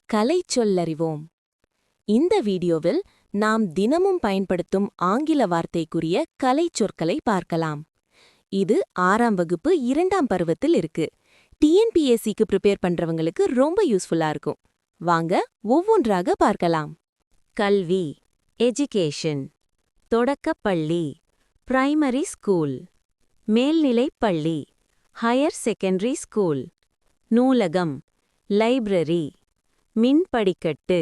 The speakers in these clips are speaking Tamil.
கலை சொல்லறிவோம். இந்த வீடியோவில் நாம் தினமும் பயன்படுத்தும் ஆங்கில வார்த்தைக்குரிய கலை சொற்களை பார்க்கலாம். இது 6ஆம் வகுப்பு 2ஆம் பருவத்தில் இருக்கு. டிஎன்பிஎஸ்சிக்கு ப்ரிப்பேர் பண்றவங்களுக்கு ரொம்ப யூஸ்ஃபுல்லா இருக்கும். வாங்க ஒவ்வொன்றாக பார்க்கலாம். கல்வி, எஜுகேஷன். தொடக்கப்பள்ளி, பிரைமரி ஸ்கூல். மேல்நிலைப் பள்ளி, ஹையர் செகண்டரி ஸ்கூல். நூலகம், லைப்ரரி. மின்படிக்கட்டு,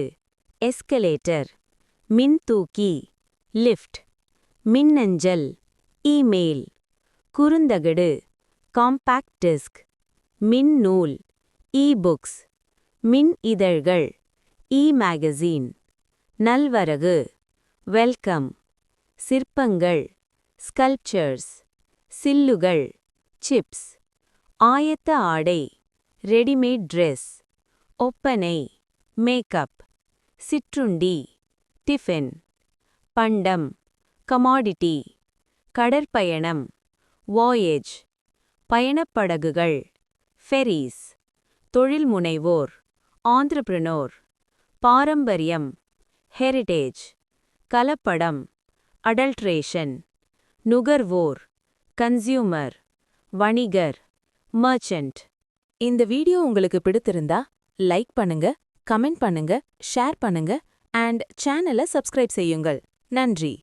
எஸ்கலேட்டர். மின்தூக்கி, லிஃப்ட். மின்னஞ்சல், இமெயில். குறுந்தகடு, காம்பாக்ட் டிஸ்க். மின்னூல், இ-புக்ஸ். மின் இதழ்கள், இ-மேகசின். நல்வரகு, வெல்கம். சிற்பங்கள், ஸ்கல்ப்சர்ஸ். சில்லுகள், சிப்ஸ். ஆயத்த ஆடை, ரெடிமேட் ட்ரெஸ். ஒப்பனை, மேக்கப். சிற்றுண்டி, டிஃபன். பண்டம், கமாடிட்டி. கடற்பயணம், வாயேஜ். பயணப்படகுகள், ஃபெரீஸ். தொழில்முனைவோர், ஆந்திரப்ரனோர். பாரம்பரியம், ஹெரிடேஜ். கலப்படம், அடல்ட்ரேஷன். நுகர்வோர், கன்சியூமர். வணிகர், மர்ச்சன்ட். இந்த வீடியோ உங்களுக்கு பிடித்திருந்தா லைக் பண்ணுங்க, கமெண்ட் பண்ணுங்க, ஷேர் பண்ணுங்க அண்ட் சேனலை சப்ஸ்கிரைப் செய்யுங்கள். நன்றி.